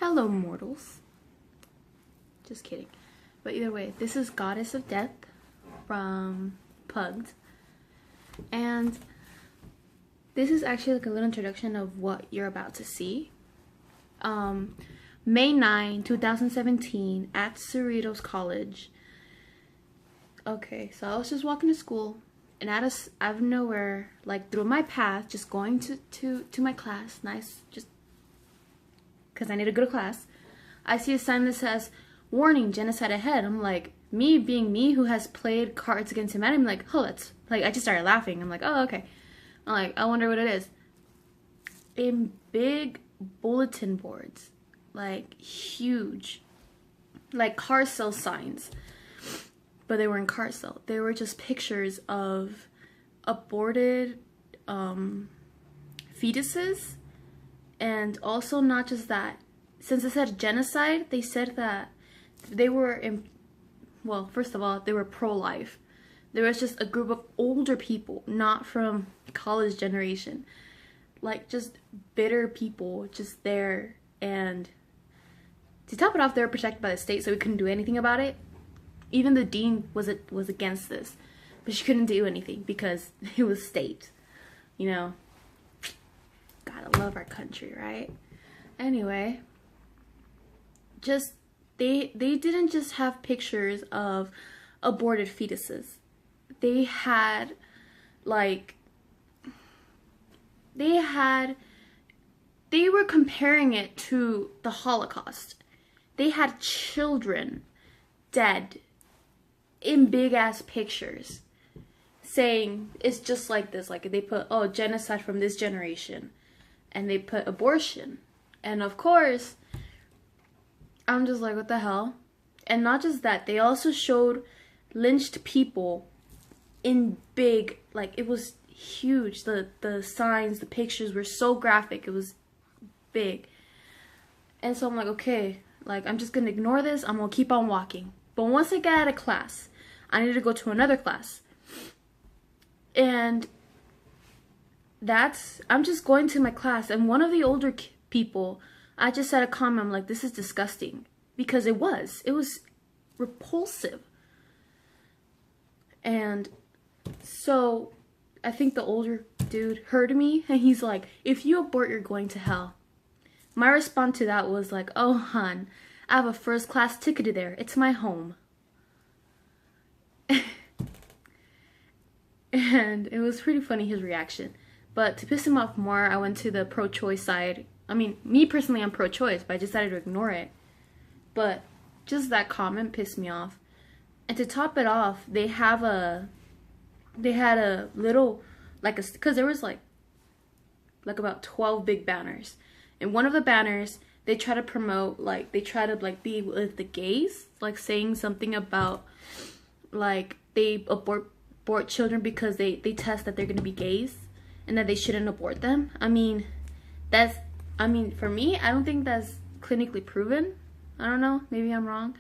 Hello, mortals. Just kidding. But either way, this is Goddess of Death from Pugged. And this is actually like a little introduction of what you're about to see. May 9, 2017 at Cerritos College. Okay, so I was just walking to school, and out of nowhere, like through my path, just going to my class, nice, just because I need to go to class, I see a sign that says, "Warning, genocide ahead." I'm like, me being me who has played Cards Against Humanity, I'm like, oh, that's, like, I just started laughing. I'm like, oh, okay. I'm like, I wonder what it is. In big bulletin boards, like huge, like car sale signs, but they weren't car sale. They were just pictures of aborted fetuses, and also not just that. Since it said genocide, they said that they were well, first of all, they were pro-life. There was just a group of older people, not from college generation, like just bitter people just there. And to top it off, they were protected by the state, so we couldn't do anything about it. Even the dean was against this, but she couldn't do anything because it was state. You know, gotta love our country, right? Anyway, just they didn't just have pictures of aborted fetuses. They had they were comparing it to the Holocaust. They had children dead in big ass pictures, saying it's just like this. Like they put, oh, genocide from this generation, and they put abortion. And of course, I'm just like, what the hell? And not just that, they also showed lynched people in big, like, it was huge. The signs, the pictures were so graphic. It was big. And so I'm like, okay, like, I'm just gonna ignore this. I'm gonna keep on walking. But once I get out of class, I need to go to another class. And I'm just going to my class, and one of the older people, I just said a comment, I'm like, this is disgusting. Because it was repulsive. And so I think the older dude heard me, and he's like, if you abort, you're going to hell. My response to that was like, oh, hon, I have a first class ticket to there. It's my home. And it was pretty funny, his reaction. But to piss him off more, I went to the pro-choice side. I mean, me personally, I'm pro-choice, but I decided to ignore it. But just that comment pissed me off. And to top it off, they had a little, like, because there was like about 12 big banners. And one of the banners, they try to promote, like, they try to, like, be with the gays, like, saying something about, like, they abort children because they test that they're going to be gays and that they shouldn't abort them. I mean, for me, I don't think that's clinically proven. I don't know, maybe I'm wrong.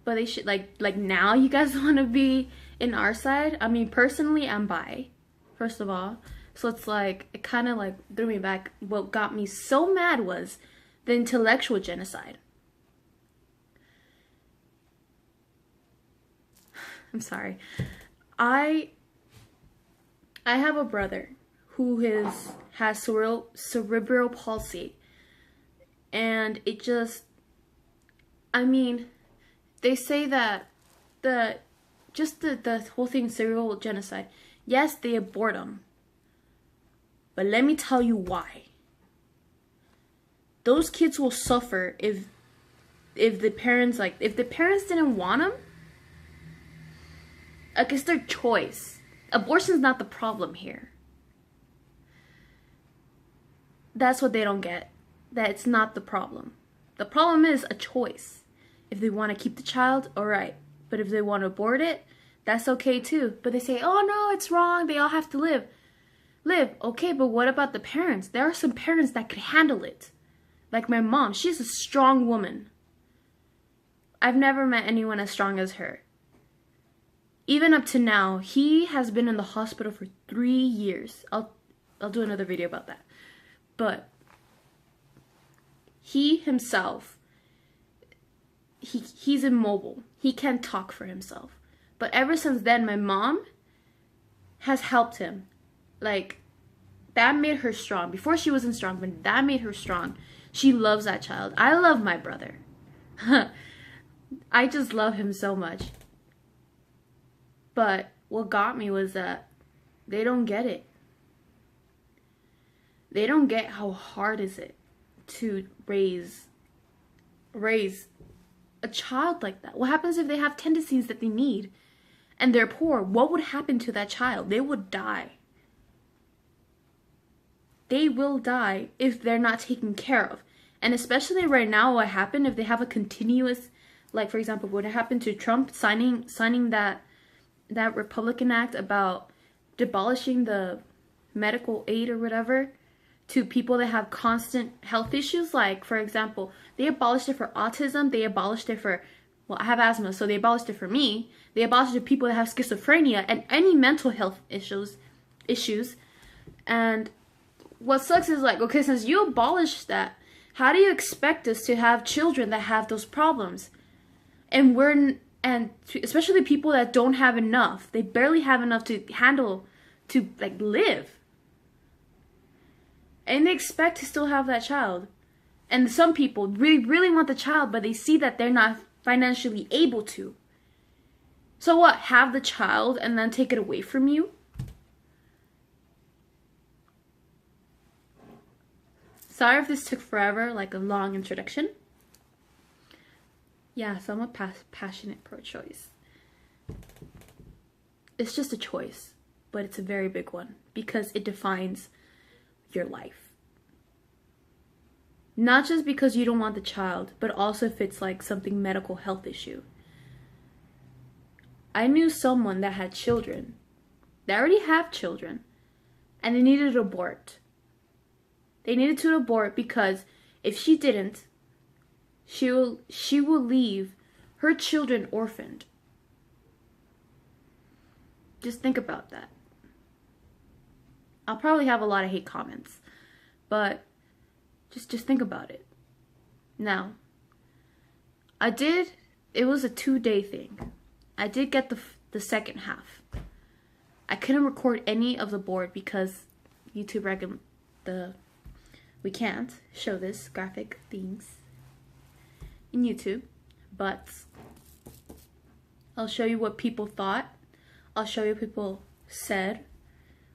But they should, like now you guys want to be in our side? I mean, personally, I'm bi, first of all. So it's like, it kind of like threw me back. What got me so mad was the intellectual genocide. I'm sorry. I have a brother who has cerebral palsy. And it just, I mean, they say that the whole thing, cerebral genocide, yes, they abort them. But let me tell you why. Those kids will suffer if the parents, like, if the parents didn't want them, like, it's their choice. Abortion's not the problem here. That's what they don't get. That it's not the problem. The problem is a choice. If they want to keep the child, alright. But if they want to abort it, that's okay too. But they say, oh no, it's wrong, they all have to live. Okay, but what about the parents? There are some parents that could handle it. Like my mom, she's a strong woman. I've never met anyone as strong as her. Even up to now, he has been in the hospital for 3 years. I'll do another video about that. But he himself he's immobile. He can't talk for himself. But ever since then, my mom has helped him. Like, that made her strong. Before she wasn't strong, but that made her strong. She loves that child. I love my brother. I just love him so much. But what got me was that they don't get it. They don't get how hard is it to raise a child like that. What happens if they have tendencies that they need and they're poor? What would happen to that child? They would die. They will die if they're not taken care of. And especially right now, what happened if they have a continuous, like for example, what happened to Trump signing that Republican act about abolishing the medical aid or whatever to people that have constant health issues. Like for example, they abolished it for autism. They abolished it for, well, I have asthma, so they abolished it for me. They abolished it for people that have schizophrenia and any mental health issues. And what sucks is like, okay, since you abolished that, how do you expect us to have children that have those problems? And especially people that don't have enough. They barely have enough to handle, to like live. And they expect to still have that child. And some people really, really want the child, but they see that they're not financially able to. So what? Have the child and then take it away from you? Sorry if this took forever, like a long introduction. Yeah, so I'm a passionate pro-choice. It's just a choice, but it's a very big one because it defines your life. Not just because you don't want the child, but also if it's like something medical health issue. I knew someone that had children. They already have children, and they needed to abort. They needed to abort because if she didn't, she will leave her children orphaned. Just think about that. I'll probably have a lot of hate comments, but just think about it. Now, it was a 2-day thing. I did get the second half. I couldn't record any of the board because YouTube we can't show this graphic things in YouTube, but I'll show you what people thought. I'll show you what people said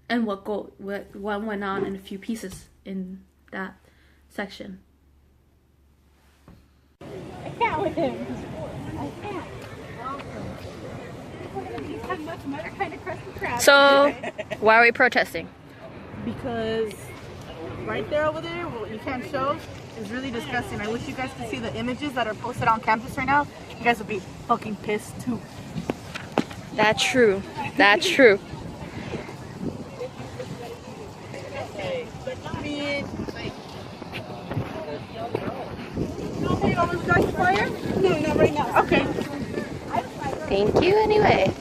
and what went on in a few pieces in that section. I can't with him. I can't. He's had much kind of crusty crap. So, why are we protesting? Because right there over there, what you can't show is really disgusting. I wish you guys could see the images that are posted on campus right now. You guys would be fucking pissed too. That's true. That's true. No, not right now. Okay. Thank you anyway.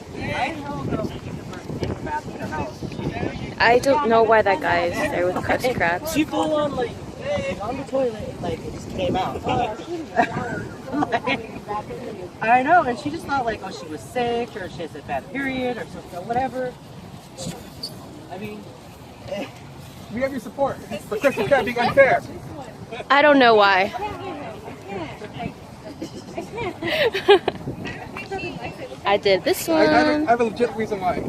I don't know why that guy is there with crusty crabs. She fell on on the toilet and it just came out. I know, and she just thought oh, she was sick or she has a bad period or something or whatever. I mean, we have your support for Kristen Crab being unfair. I don't know why. I did this one. I have a legit reason why.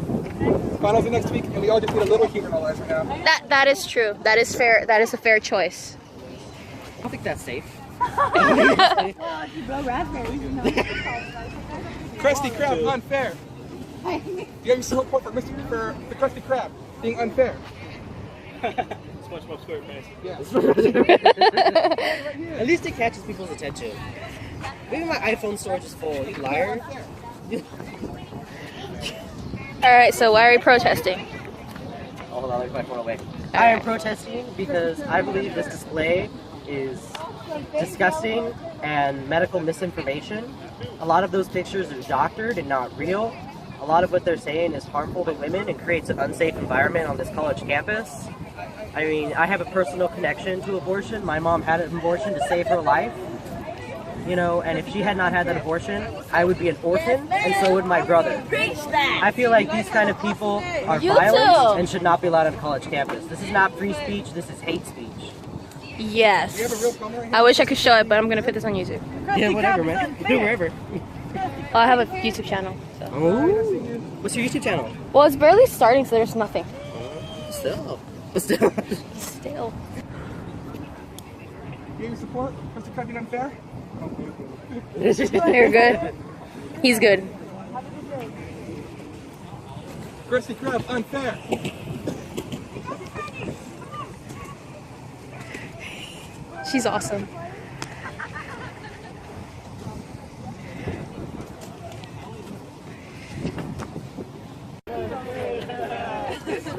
Finals are next week, and we all just need a little humor in our lives right now. That is true. That is fair. That is a fair choice. I don't think that's safe. Krusty Krab unfair. You have your support for the Krusty Krab being unfair. SpongeBob SquarePants. Yeah. At least it catches people's attention. Maybe my iPhone storage is full. You liar. Alright, so why are we protesting? Oh, hold on, let me put my phone away. I am protesting because I believe this display is disgusting and medical misinformation. A lot of those pictures are doctored and not real. A lot of what they're saying is harmful to women and creates an unsafe environment on this college campus. I mean, I have a personal connection to abortion. My mom had an abortion to save her life. you know, and if she had not had that abortion, I would be an orphan, and so would my brother. I feel like these kind of people are violent and should not be allowed on a college campus. This is not free speech, this is hate speech. Yes. I wish I could show it, but I'm gonna put this on YouTube. Yeah, whatever, man. Do wherever. Oh, I have a YouTube channel. So. Ooh. What's your YouTube channel? Well, it's barely starting, so there's nothing. Still. Still. You gave support? Mr. Cutting unfair? You're good. He's good. Krusty Krab unfair. She's awesome.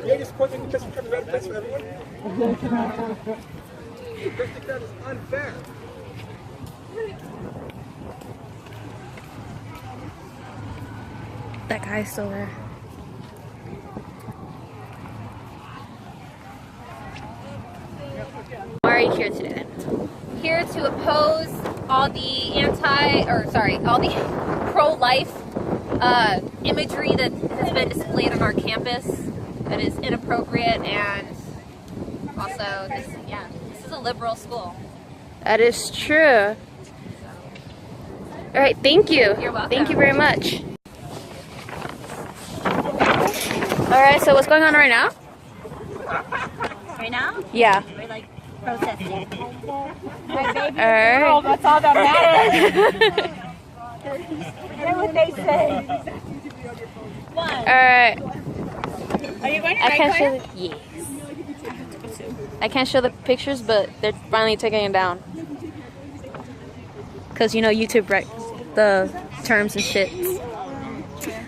You gave support to Krusty Krab, a better place for everyone? Krusty Krab is unfair. That guy's still there. Why are you here today? Here to oppose all the all the pro-life imagery that has been displayed on our campus that is inappropriate, and also this is a liberal school. That is true. All right, thank you. You're welcome. Thank you very much. All right, so what's going on right now? Right now, Yeah. we're like protesting. My baby All girl, right. that's all that matters. Hear what they say. All right. Are you going to I can't show right the yes. I can't show the pictures, but they're finally taking it down. Cause you know YouTube writes the terms and shit.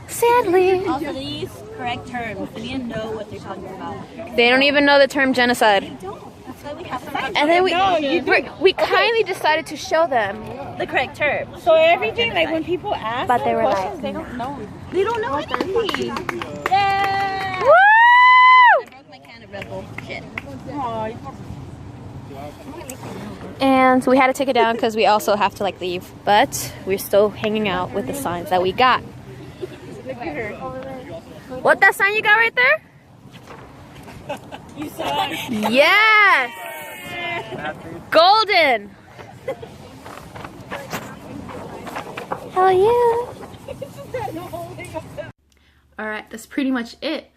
Sadly, Also, they use correct terms. We need to know what they're talking about. they don't even know the term genocide. That's why we have to find And then we kindly decided to show them, the correct term. So everything, like when people ask but they were questions, like, they don't know. They don't know anything. Yeah. "Woo!" I broke my can of Red Bull. Shit. And so we had to take it down because we also have to like leave, but we're still hanging out with the signs that we got. What that sign you got right there? You saw it. Yes! Golden! Hell yeah! Alright, that's pretty much it.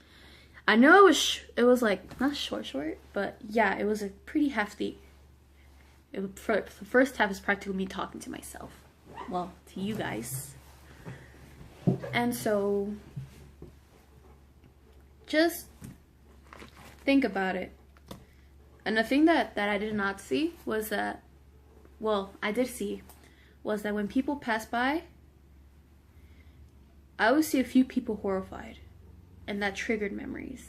I know it was like, not short, but yeah, it was a pretty hefty. The first half is practically me talking to myself. Well, to you guys. And so, just think about it. And the thing that I did not see was that, well, I did see, was that when people pass by, I would see a few people horrified. And that triggered memories.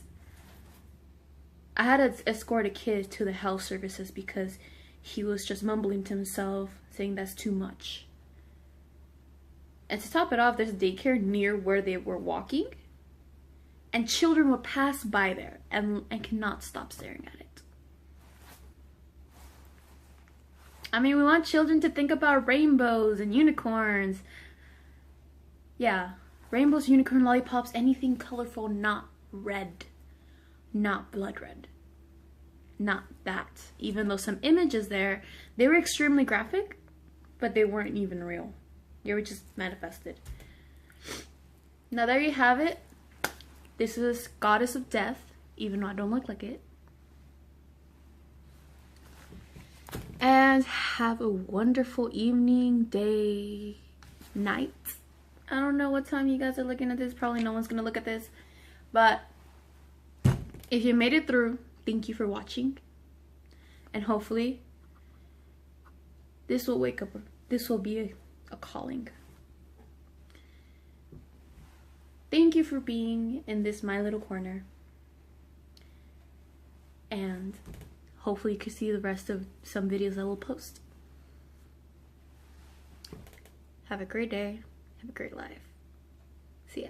I had to escort a kid to the health services because he was just mumbling to himself, saying that's too much. And to top it off, there's a daycare near where they were walking. And children would pass by there and cannot stop staring at it. I mean, we want children to think about rainbows and unicorns. Yeah, rainbows, unicorn, lollipops, anything colorful, not red. Not blood red. Not that. Even though some images there, they were extremely graphic, but they weren't even real. They were just manifested. Now there you have it. This is Goddess of Death, even though I don't look like it. And have a wonderful evening, day, night. I don't know what time you guys are looking at this. Probably no one's gonna look at this. But if you made it through, thank you for watching. And hopefully this will wake up, this will be a calling. Thank you for being in this my little corner. And hopefully you can see the rest of some videos I will post. Have a great day. Have a great life. See ya.